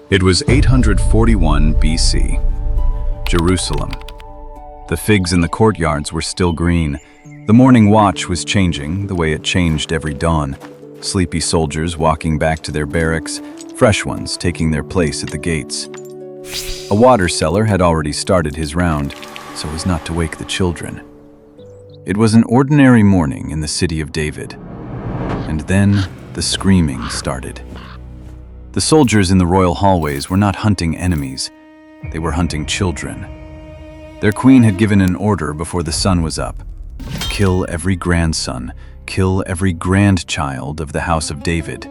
It was 841 BC. Jerusalem. The figs in the courtyards were still green. The morning watch was changing, the way it changed every dawn. Sleepy soldiers walking back to their barracks, fresh ones taking their place at the gates. A water seller had already started his round, so as not to wake the children. It was an ordinary morning in the city of David. And then the screaming started. The soldiers in the royal hallways were not hunting enemies. They were hunting children. Their queen had given an order before the sun was up. Kill every grandson, kill every grandchild of the house of David.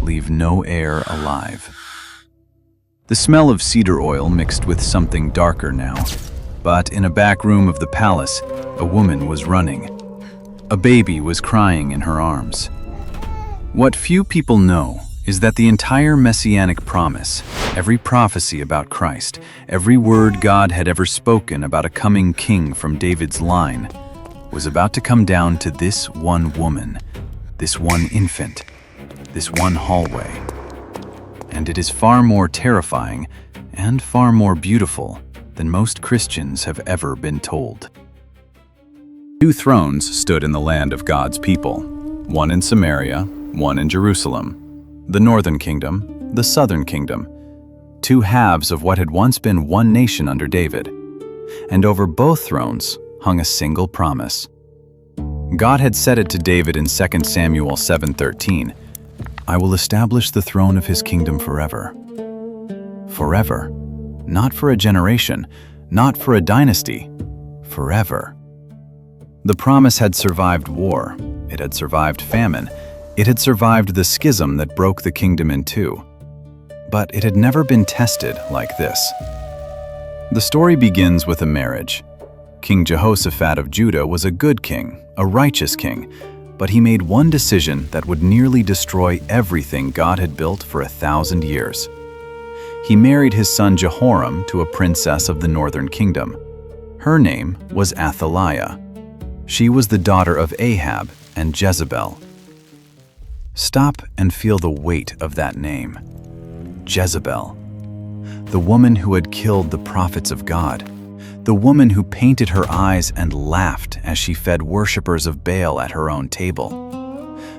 Leave no heir alive. The smell of cedar oil mixed with something darker now. But in a back room of the palace, a woman was running. A baby was crying in her arms. What few people know is that the entire Messianic promise, every prophecy about Christ, every word God had ever spoken about a coming king from David's line, was about to come down to this one woman, this one infant, this one hallway. And it is far more terrifying and far more beautiful than most Christians have ever been told. Two thrones stood in the land of God's people, one in Samaria, one in Jerusalem. The northern kingdom, the southern kingdom, two halves of what had once been one nation under David. And over both thrones hung a single promise. God had said it to David in 2 Samuel 7:13, "I will establish the throne of his kingdom forever." Forever. Not for a generation, not for a dynasty, forever. The promise had survived war, it had survived famine, it had survived the schism that broke the kingdom in two. But it had never been tested like this. The story begins with a marriage. King Jehoshaphat of Judah was a good king, a righteous king, but he made one decision that would nearly destroy everything God had built for 1,000 years. He married his son Jehoram to a princess of the northern kingdom. Her name was Athaliah. She was the daughter of Ahab and Jezebel. Stop and feel the weight of that name. Jezebel. The woman who had killed the prophets of God. The woman who painted her eyes and laughed as she fed worshippers of Baal at her own table.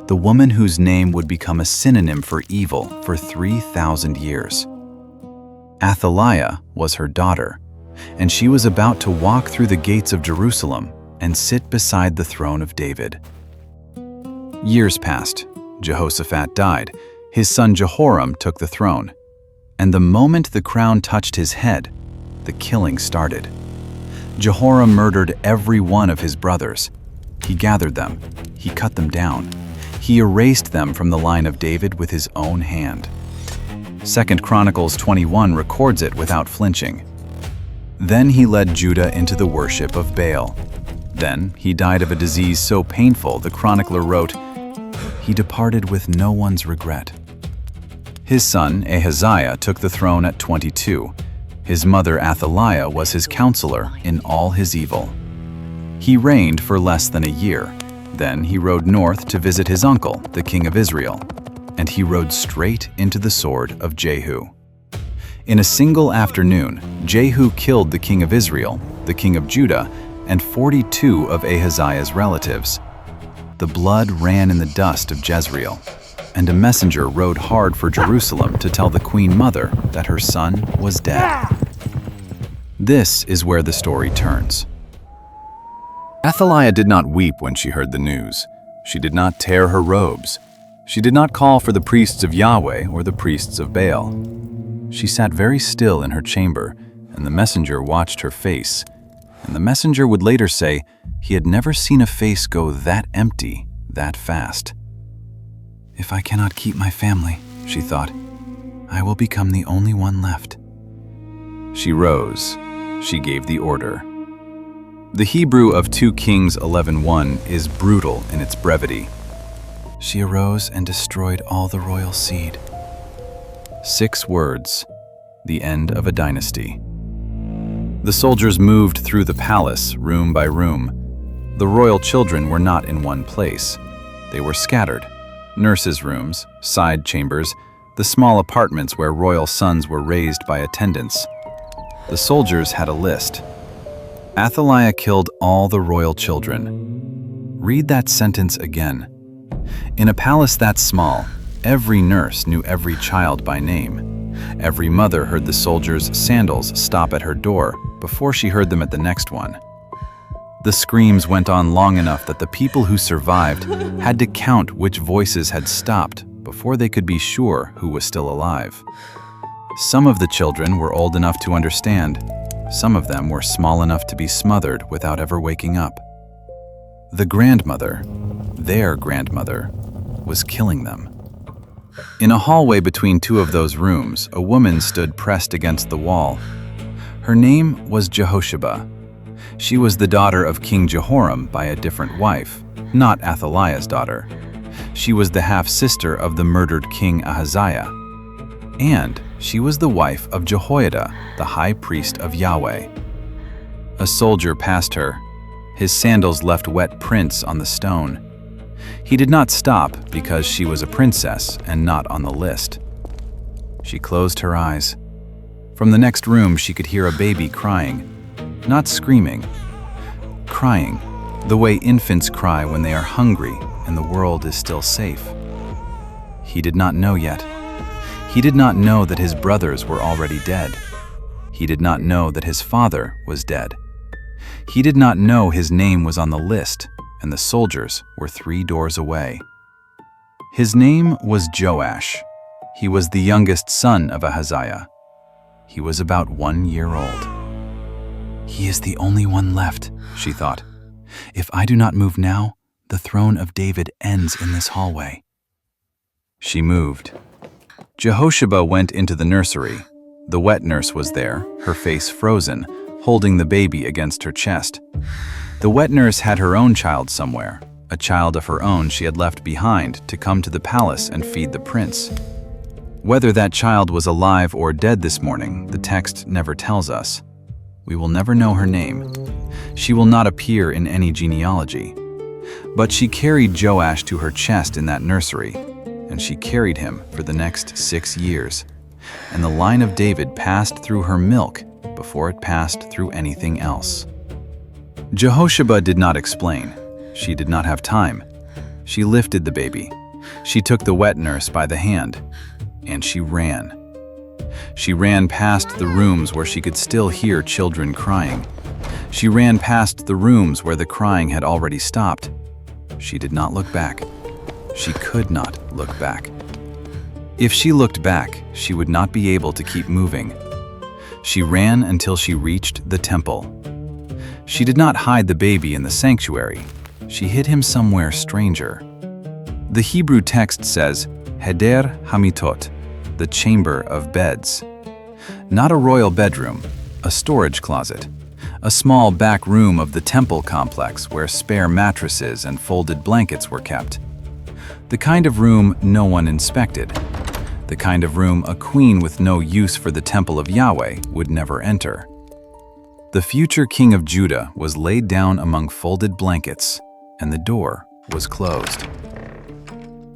The woman whose name would become a synonym for evil for 3,000 years. Athaliah was her daughter, and she was about to walk through the gates of Jerusalem and sit beside the throne of David. Years passed. Jehoshaphat died. His son Jehoram took the throne. And the moment the crown touched his head, the killing started. Jehoram murdered every one of his brothers. He gathered them. He cut them down. He erased them from the line of David with his own hand. 2 Chronicles 21 records it without flinching. Then he led Judah into the worship of Baal. Then he died of a disease so painful, the chronicler wrote, "He departed with no one's regret." His son Ahaziah took the throne at 22. His mother Athaliah was his counselor in all his evil. He reigned for less than a year. Then he rode north to visit his uncle, the king of Israel, and he rode straight into the sword of Jehu. In a single afternoon, Jehu killed the king of Israel, the king of Judah, and 42 of Ahaziah's relatives. The blood ran in the dust of Jezreel, and a messenger rode hard for Jerusalem to tell the queen mother that her son was dead. This is where the story turns. Athaliah did not weep when she heard the news. She did not tear her robes. She did not call for the priests of Yahweh or the priests of Baal. She sat very still in her chamber, and the messenger watched her face. And the messenger would later say he had never seen a face go that empty, that fast. "If I cannot keep my family," she thought, "I will become the only one left." She rose. She gave the order. The Hebrew of 2 Kings 11:1 is brutal in its brevity. She arose and destroyed all the royal seed. 6 words, the end of a dynasty. The soldiers moved through the palace, room by room. The royal children were not in one place. They were scattered. Nurses' rooms, side chambers, the small apartments where royal sons were raised by attendants. The soldiers had a list. Athaliah killed all the royal children. Read that sentence again. In a palace that small, every nurse knew every child by name. Every mother heard the soldiers' sandals stop at her door before she heard them at the next one. The screams went on long enough that the people who survived had to count which voices had stopped before they could be sure who was still alive. Some of the children were old enough to understand. Some of them were small enough to be smothered without ever waking up. The grandmother, their grandmother, was killing them. In a hallway between two of those rooms, a woman stood pressed against the wall. Her name was Jehosheba. She was the daughter of King Jehoram by a different wife, not Athaliah's daughter. She was the half-sister of the murdered King Ahaziah. And she was the wife of Jehoiada, the high priest of Yahweh. A soldier passed her. His sandals left wet prints on the stone. He did not stop because she was a princess and not on the list. She closed her eyes. From the next room, she could hear a baby crying. Not screaming, crying, the way infants cry when they are hungry and the world is still safe. He did not know yet. He did not know that his brothers were already dead. He did not know that his father was dead. He did not know his name was on the list and the soldiers were 3 doors away. His name was Joash. He was the youngest son of Ahaziah. He was about 1 year old. He is the only one left, she thought. If I do not move now, the throne of David ends in this hallway. She moved. Jehosheba went into the nursery. The wet nurse was there, her face frozen, holding the baby against her chest. The wet nurse had her own child somewhere, a child of her own she had left behind to come to the palace and feed the prince. Whether that child was alive or dead this morning, the text never tells us. We will never know her name. She will not appear in any genealogy. But she carried Joash to her chest in that nursery, and she carried him for the next 6 years. And the line of David passed through her milk before it passed through anything else. Jehosheba did not explain. She did not have time. She lifted the baby. She took the wet nurse by the hand, and she ran. She ran past the rooms where she could still hear children crying. She ran past the rooms where the crying had already stopped. She did not look back. She could not look back. If she looked back, she would not be able to keep moving. She ran until she reached the temple. She did not hide the baby in the sanctuary. She hid him somewhere stranger. The Hebrew text says, Heder Hamitot, the chamber of beds. Not a royal bedroom, a storage closet, a small back room of the temple complex where spare mattresses and folded blankets were kept. The kind of room no one inspected. The kind of room a queen with no use for the temple of Yahweh would never enter. The future king of Judah was laid down among folded blankets, and the door was closed.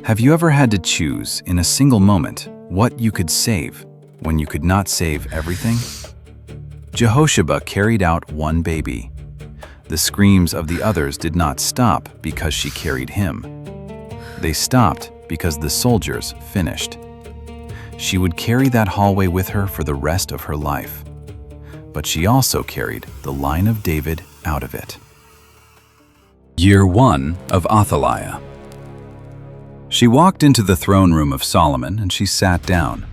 Have you ever had to choose in a single moment what you could save when you could not save everything? Jehosheba carried out one baby. The screams of the others did not stop because she carried him. They stopped because the soldiers finished. She would carry that hallway with her for the rest of her life. But she also carried the line of David out of it. Year 1 of Athaliah. She walked into the throne room of Solomon and she sat down.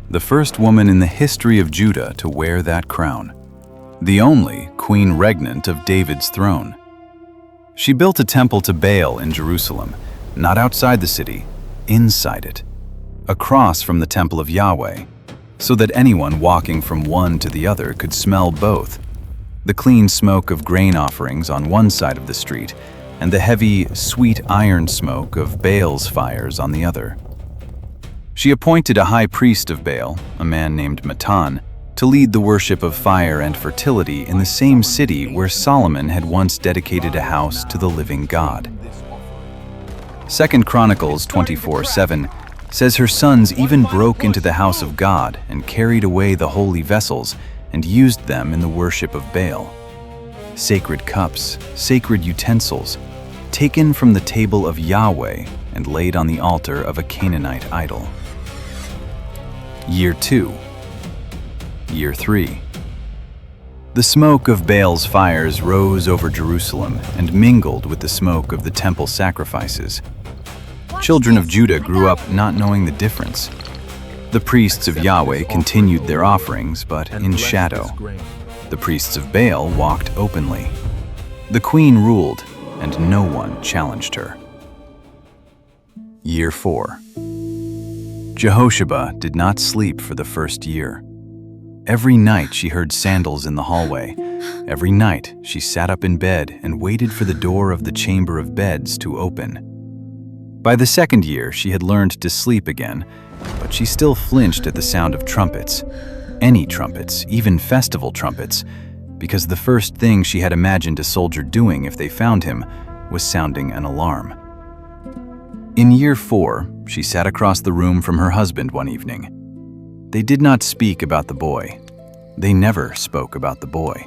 The first woman in the history of Judah to wear that crown. The only queen regnant of David's throne. She built a temple to Baal in Jerusalem, not outside the city, inside it, across from the temple of Yahweh, so that anyone walking from one to the other could smell both, the clean smoke of grain offerings on one side of the street and the heavy, sweet iron smoke of Baal's fires on the other. She appointed a high priest of Baal, a man named Matan, to lead the worship of fire and fertility in the same city where Solomon had once dedicated a house to the living God. 2 Chronicles 24:7 Says her sons even broke into the house of God and carried away the holy vessels and used them in the worship of Baal. Sacred cups, sacred utensils, taken from the table of Yahweh and laid on the altar of a Canaanite idol. Year 2. Year 3. The smoke of Baal's fires rose over Jerusalem and mingled with the smoke of the temple sacrifices. Children of Judah grew up not knowing the difference. The priests of Yahweh continued their offerings, but in shadow. The priests of Baal walked openly. The queen ruled, and no one challenged her. Year 4. Jehosheba did not sleep for the first year. Every night she heard sandals in the hallway. Every night she sat up in bed and waited for the door of the chamber of beds to open. By the second year, she had learned to sleep again, but she still flinched at the sound of trumpets. Any trumpets, even festival trumpets, because the first thing she had imagined a soldier doing if they found him was sounding an alarm. In year 4, she sat across the room from her husband one evening. They did not speak about the boy. They never spoke about the boy.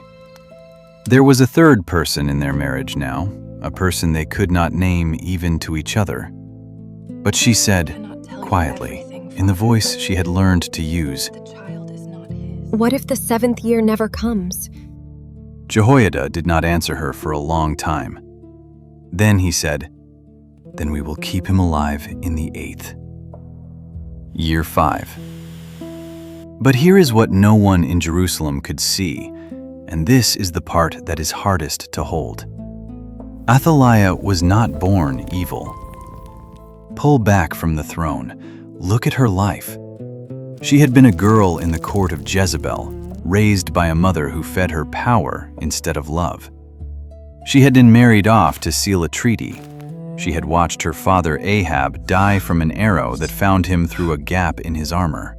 There was a third person in their marriage now, a person they could not name even to each other. But she said, quietly, in the voice she had learned to use, "What if the 7th year never comes?" Jehoiada did not answer her for a long time. Then he said, "Then we will keep him alive in the 8th. Year 5. But here is what no one in Jerusalem could see, and this is the part that is hardest to hold. Athaliah was not born evil. Pull back from the throne. Look at her life. She had been a girl in the court of Jezebel, raised by a mother who fed her power instead of love. She had been married off to seal a treaty. She had watched her father Ahab die from an arrow that found him through a gap in his armor.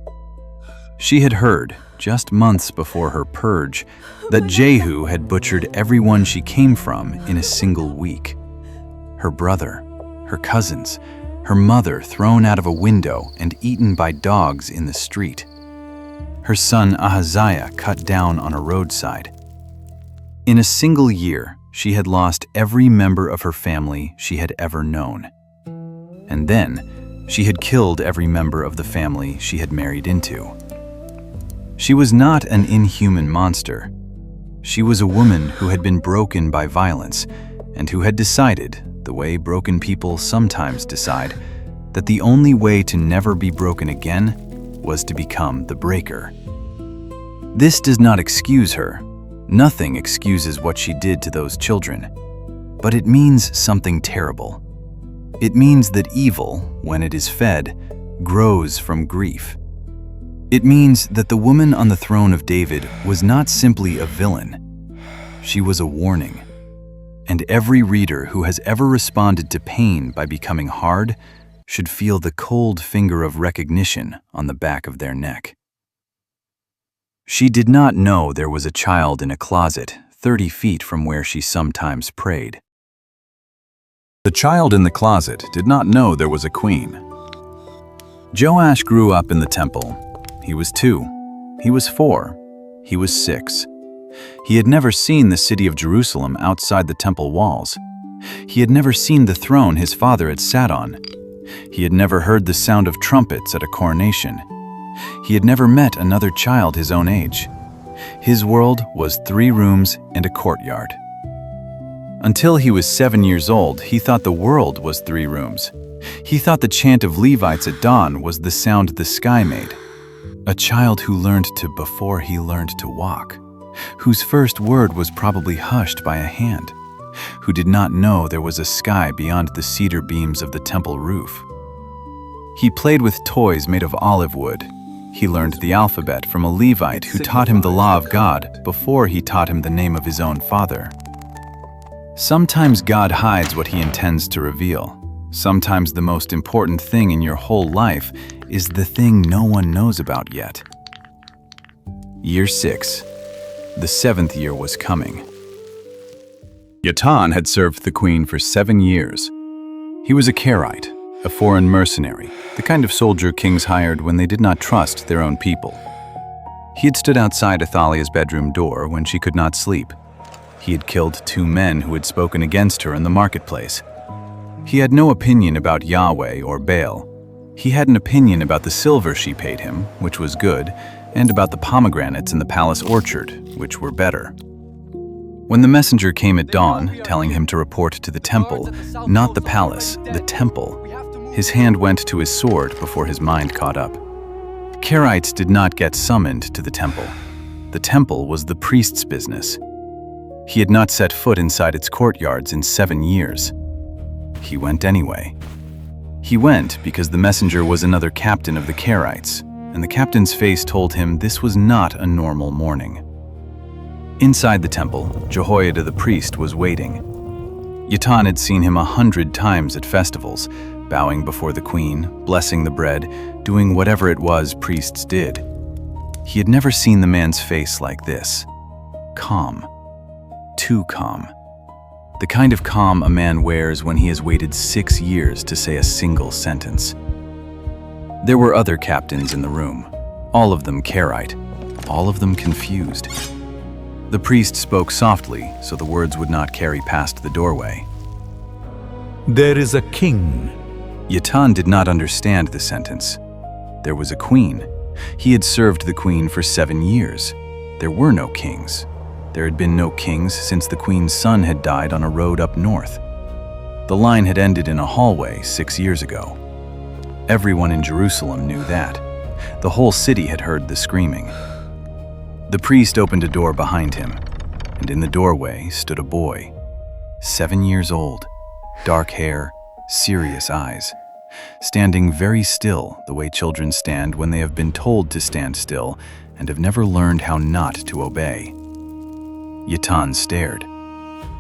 She had heard, just months before her purge, that Jehu had butchered everyone she came from in a single week. Her brother, her cousins, her mother thrown out of a window and eaten by dogs in the street. Her son Ahaziah cut down on a roadside. In a single year, she had lost every member of her family she had ever known. And then, she had killed every member of the family she had married into. She was not an inhuman monster. She was a woman who had been broken by violence and who had decided, the way broken people sometimes decide, that the only way to never be broken again was to become the breaker. This does not excuse her. Nothing excuses what she did to those children. But it means something terrible. It means that evil, when it is fed, grows from grief. It means that the woman on the throne of David was not simply a villain. She was a warning. And every reader who has ever responded to pain by becoming hard should feel the cold finger of recognition on the back of their neck. She did not know there was a child in a closet 30 feet from where she sometimes prayed. The child in the closet did not know there was a queen. Joash grew up in the temple. He was 2. He was 4. He was 6. He had never seen the city of Jerusalem outside the temple walls. He had never seen the throne his father had sat on. He had never heard the sound of trumpets at a coronation. He had never met another child his own age. His world was 3 rooms and a courtyard. Until he was 7 years old, he thought the world was 3 rooms. He thought the chant of Levites at dawn was the sound the sky made. A child who learned to before he learned to walk, whose first word was probably hushed by a hand, who did not know there was a sky beyond the cedar beams of the temple roof. He played with toys made of olive wood. He learned the alphabet from a Levite who taught him the law of God before he taught him the name of his own father. Sometimes God hides what he intends to reveal. Sometimes the most important thing in your whole life is the thing no one knows about yet. Year 6. The 7th year was coming. Yatan had served the queen for 7 years. He was a Karaite, a foreign mercenary, the kind of soldier kings hired when they did not trust their own people. He had stood outside Athaliah's bedroom door when she could not sleep. He had killed 2 men who had spoken against her in the marketplace. He had no opinion about Yahweh or Baal. He had an opinion about the silver she paid him, which was good, and about the pomegranates in the palace orchard, which were better. When the messenger came at dawn, telling him to report to the temple, not the palace, the temple, his hand went to his sword before his mind caught up. Karaites did not get summoned to the temple. The temple was the priest's business. He had not set foot inside its courtyards in 7 years. He went anyway. He went because the messenger was another captain of the Karaites, and the captain's face told him this was not a normal morning. Inside the temple, Jehoiada the priest was waiting. Yatan had seen him 100 times at festivals, bowing before the queen, blessing the bread, doing whatever it was priests did. He had never seen the man's face like this. Calm. Too calm. The kind of calm a man wears when he has waited 6 years to say a single sentence. There were other captains in the room, all of them Karaite, all of them confused. The priest spoke softly so the words would not carry past the doorway. There is a king. Yatan did not understand the sentence. There was a queen. He had served the queen for 7 years. There were no kings. There had been no kings since the queen's son had died on a road up north. The line had ended in a hallway 6 years ago. Everyone in Jerusalem knew that. The whole city had heard the screaming. The priest opened a door behind him, and in the doorway stood a boy, 7 years old, dark hair, serious eyes, standing very still the way children stand when they have been told to stand still and have never learned how not to obey. Yatan stared.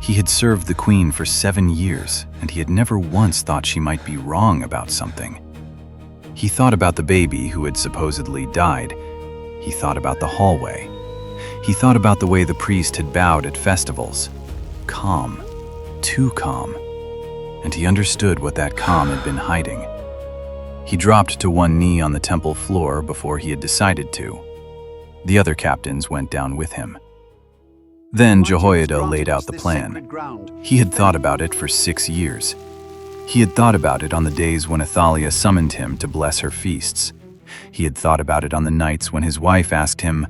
He had served the queen for 7 years, and he had never once thought she might be wrong about something. He thought about the baby who had supposedly died. He thought about the hallway. He thought about the way the priest had bowed at festivals. Calm. Too calm. And he understood what that calm had been hiding. He dropped to one knee on the temple floor before he had decided to. The other captains went down with him. Then Jehoiada laid out the plan. He had thought about it for 6 years. He had thought about it on the days when Athaliah summoned him to bless her feasts. He had thought about it on the nights when his wife asked him,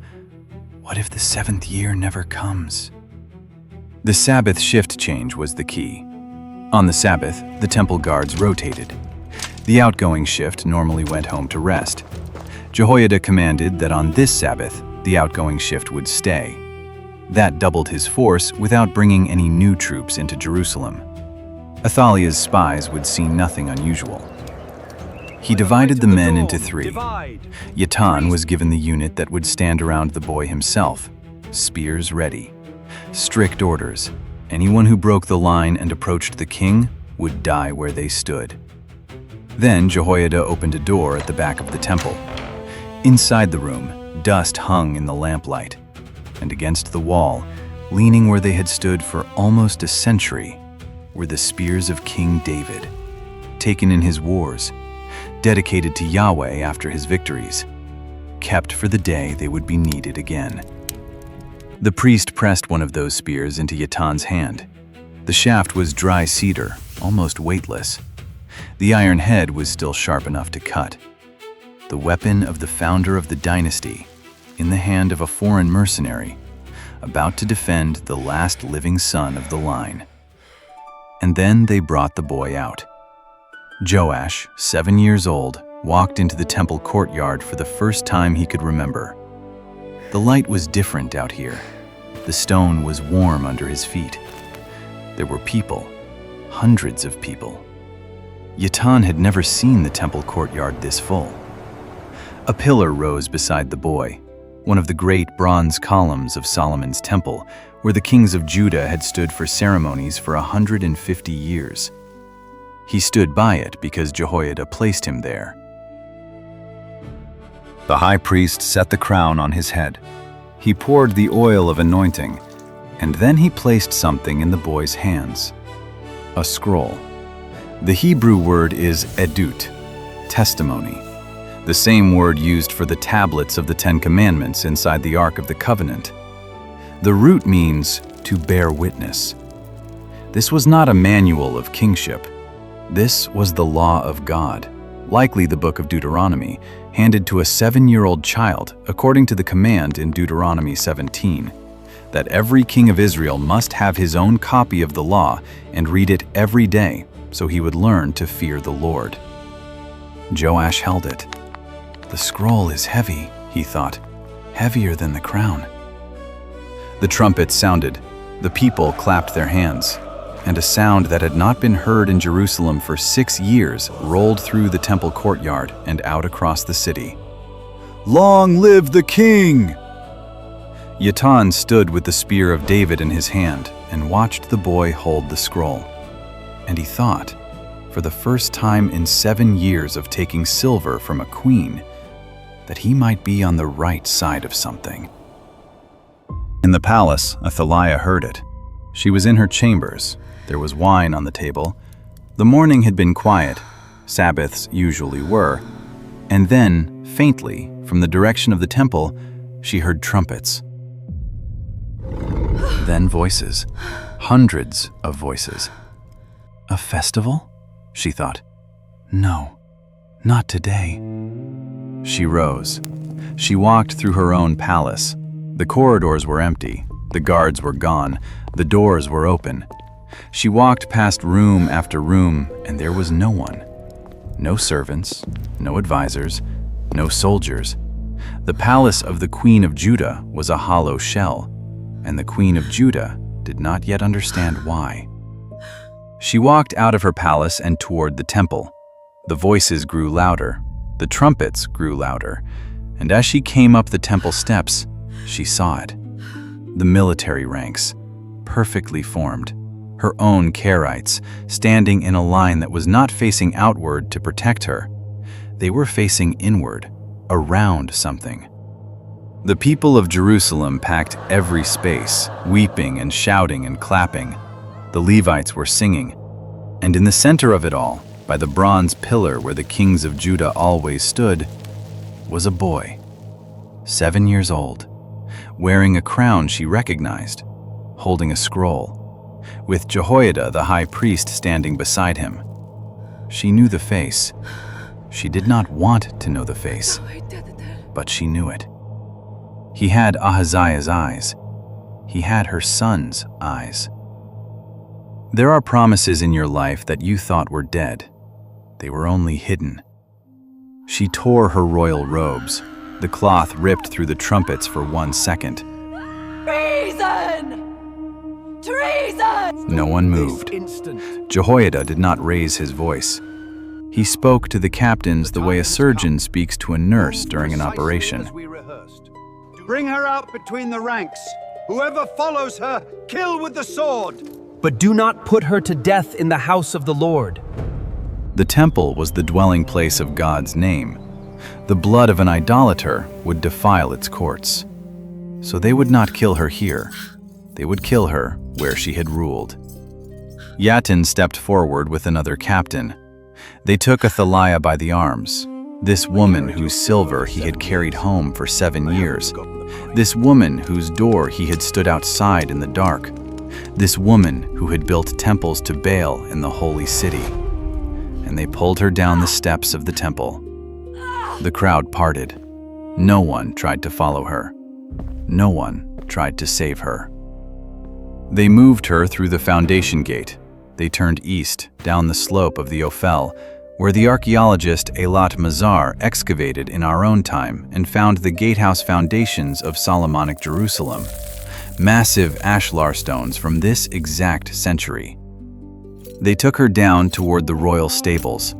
"What if the 7th year never comes?" The Sabbath shift change was the key. On the Sabbath, the temple guards rotated. The outgoing shift normally went home to rest. Jehoiada commanded that on this Sabbath, the outgoing shift would stay. That doubled his force without bringing any new troops into Jerusalem. Athaliah's spies would see nothing unusual. He divided the men into 3. Yatan was given the unit that would stand around the boy himself, spears ready. Strict orders. Anyone who broke the line and approached the king would die where they stood. Then Jehoiada opened a door at the back of the temple. Inside the room, dust hung in the lamplight. And against the wall, leaning where they had stood for almost a century, were the spears of King David, taken in his wars, dedicated to Yahweh after his victories, kept for the day they would be needed again. The priest pressed one of those spears into Yatan's hand. The shaft was dry cedar, almost weightless. The iron head was still sharp enough to cut. The weapon of the founder of the dynasty, in the hand of a foreign mercenary, about to defend the last living son of the line. And then they brought the boy out. Joash, 7 years old, walked into the temple courtyard for the first time he could remember. The light was different out here. The stone was warm under his feet. There were people, hundreds of people. Yatan had never seen the temple courtyard this full. A pillar rose beside the boy, one of the great bronze columns of Solomon's temple, where the kings of Judah had stood for ceremonies for 150 years. He stood by it because Jehoiada placed him there. The high priest set the crown on his head. He poured the oil of anointing, and then he placed something in the boy's hands. A scroll. The Hebrew word is edut, testimony, the same word used for the tablets of the Ten Commandments inside the Ark of the Covenant. The root means to bear witness. This was not a manual of kingship. This was the law of God, likely the book of Deuteronomy, handed to a 7-year-old child according to the command in Deuteronomy 17, that every king of Israel must have his own copy of the law and read it every day so he would learn to fear the Lord. Joash held it. The scroll is heavy, he thought, heavier than the crown. The trumpets sounded, the people clapped their hands, and a sound that had not been heard in Jerusalem for 6 years rolled through the temple courtyard and out across the city. "Long live the king!" Yatan stood with the spear of David in his hand and watched the boy hold the scroll. And he thought, for the first time in 7 years of taking silver from a queen, that he might be on the right side of something. In the palace, Athaliah heard it. She was in her chambers. There was wine on the table. The morning had been quiet, Sabbaths usually were, and then, faintly, from the direction of the temple, she heard trumpets. Then voices, hundreds of voices. A festival? She thought. No, not today. She rose. She walked through her own palace. The corridors were empty. The guards were gone. The doors were open. She walked past room after room, and there was no one. No servants, no advisors, no soldiers. The palace of the Queen of Judah was a hollow shell, and the Queen of Judah did not yet understand why. She walked out of her palace and toward the temple. The voices grew louder. The trumpets grew louder. And as she came up the temple steps, she saw it. The military ranks, perfectly formed. Her own Karaites, standing in a line that was not facing outward to protect her. They were facing inward, around something. The people of Jerusalem packed every space, weeping and shouting and clapping. The Levites were singing. And in the center of it all, by the bronze pillar where the kings of Judah always stood, was a boy, 7 years old, wearing a crown she recognized, holding a scroll, with Jehoiada the high priest standing beside him. She knew the face. She did not want to know the face, but she knew it. He had Ahaziah's eyes. He had her son's eyes. There are promises in your life that you thought were dead. They were only hidden. She tore her royal robes. The cloth ripped through the trumpets for 1 second. Treason! Treason! No one moved. Jehoiada did not raise his voice. He spoke to the captains the way a surgeon speaks to a nurse during an operation. Bring her out between the ranks. Whoever follows her, kill with the sword. But do not put her to death in the house of the Lord. The temple was the dwelling place of God's name. The blood of an idolater would defile its courts. So they would not kill her here. They would kill her where she had ruled. Yatin stepped forward with another captain. They took Athaliah by the arms, this woman whose silver he had carried home for 7 years, this woman whose door he had stood outside in the dark, this woman who had built temples to Baal in the holy city. And they pulled her down the steps of the temple. The crowd parted. No one tried to follow her. No one tried to save her. They moved her through the foundation gate. They turned east, down the slope of the Ophel, where the archaeologist Eilat Mazar excavated in our own time and found the gatehouse foundations of Solomonic Jerusalem, massive ashlar stones from this exact century. They took her down toward the royal stables,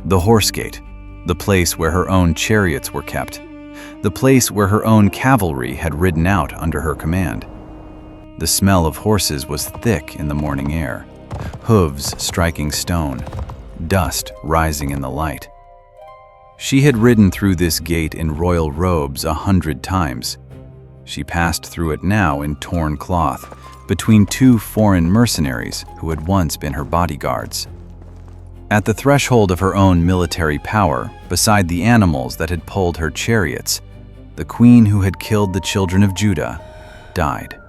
the horse gate, the place where her own chariots were kept, the place where her own cavalry had ridden out under her command. The smell of horses was thick in the morning air, hooves striking stone, dust rising in the light. She had ridden through this gate in royal robes 100 times. She passed through it now in torn cloth, between 2 foreign mercenaries who had once been her bodyguards. At the threshold of her own military power, beside the animals that had pulled her chariots, the queen who had killed the children of Judah died.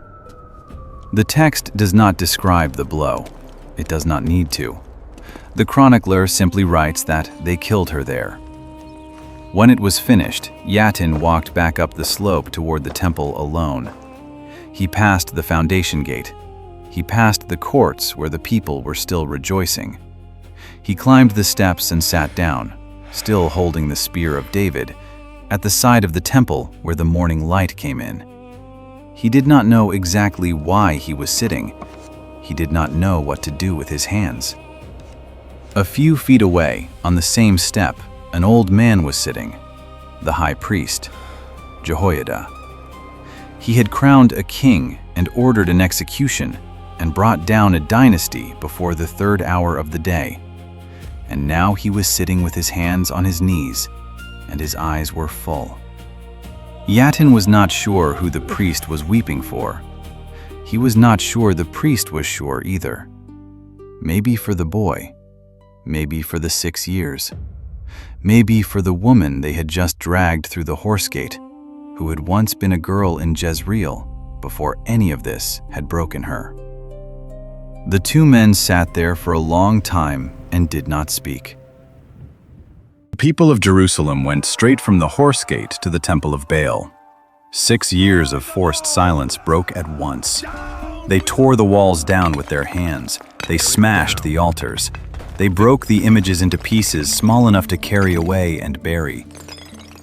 The text does not describe the blow. It does not need to. The chronicler simply writes that they killed her there. When it was finished, Yatin walked back up the slope toward the temple alone. He passed the foundation gate. He passed the courts where the people were still rejoicing. He climbed the steps and sat down, still holding the spear of David, at the side of the temple where the morning light came in. He did not know exactly why he was sitting. He did not know what to do with his hands. A few feet away, on the same step, an old man was sitting, the high priest, Jehoiada. He had crowned a king and ordered an execution and brought down a dynasty before the third hour of the day. And now he was sitting with his hands on his knees, and his eyes were full. Yatin was not sure who the priest was weeping for. He was not sure the priest was sure either. Maybe for the boy. Maybe for the 6 years. Maybe for the woman they had just dragged through the horse gate, who had once been a girl in Jezreel before any of this had broken her. The two men sat there for a long time and did not speak. The people of Jerusalem went straight from the horse gate to the temple of Baal. 6 years of forced silence broke at once. They tore the walls down with their hands. They smashed the altars. They broke the images into pieces small enough to carry away and bury.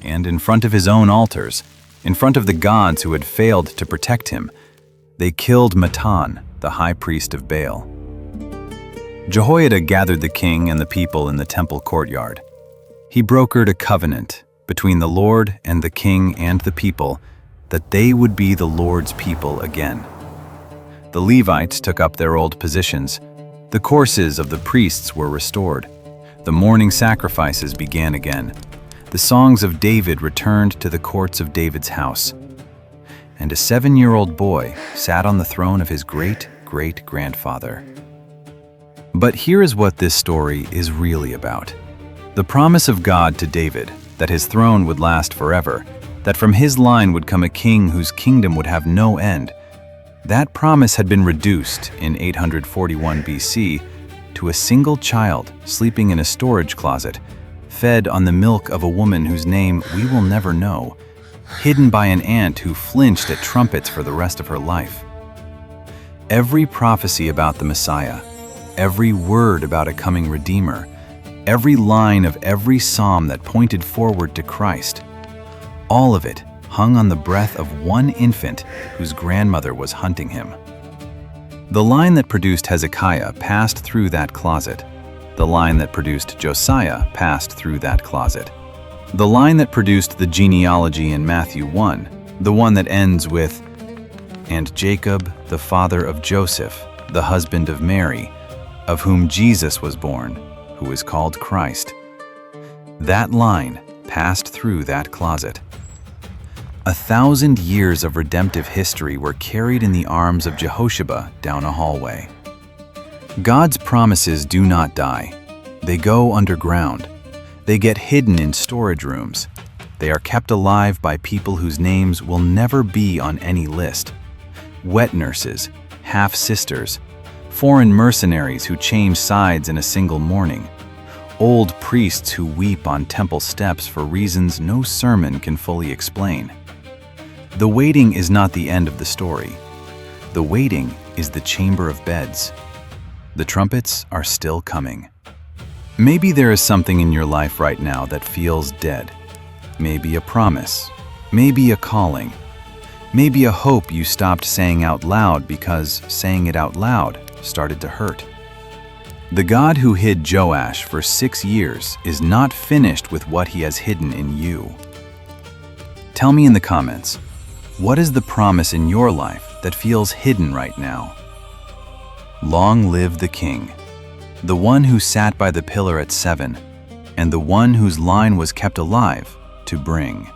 And in front of his own altars, in front of the gods who had failed to protect him, they killed Matan, the high priest of Baal. Jehoiada gathered the king and the people in the temple courtyard. He brokered a covenant between the Lord and the king and the people that they would be the Lord's people again. The Levites took up their old positions. The courses of the priests were restored. The morning sacrifices began again. The songs of David returned to the courts of David's house. And a 7-year-old boy sat on the throne of his great-great-grandfather. But here is what this story is really about. The promise of God to David, that his throne would last forever, that from his line would come a king whose kingdom would have no end. That promise had been reduced in 841 BC to a single child sleeping in a storage closet, fed on the milk of a woman whose name we will never know, hidden by an ant who flinched at trumpets for the rest of her life. Every prophecy about the Messiah, every word about a coming Redeemer, every line of every psalm that pointed forward to Christ, all of it hung on the breath of one infant whose grandmother was hunting him. The line that produced Hezekiah passed through that closet. The line that produced Josiah passed through that closet. The line that produced the genealogy in Matthew 1, the one that ends with, "And Jacob, the father of Joseph, the husband of Mary, of whom Jesus was born, who is called Christ." That line passed through that closet. 1,000 years of redemptive history were carried in the arms of Jehosheba down a hallway. God's promises do not die. They go underground. They get hidden in storage rooms. They are kept alive by people whose names will never be on any list. Wet nurses, half-sisters, foreign mercenaries who change sides in a single morning, old priests who weep on temple steps for reasons no sermon can fully explain. The waiting is not the end of the story. The waiting is the chamber of beds. The trumpets are still coming. Maybe there is something in your life right now that feels dead. Maybe a promise. Maybe a calling. Maybe a hope you stopped saying out loud because saying it out loud started to hurt. The God who hid Joash for 6 years is not finished with what he has hidden in you. Tell me in the comments, what is the promise in your life that feels hidden right now? Long live the King, the one who sat by the pillar at 7, and the one whose line was kept alive to bring.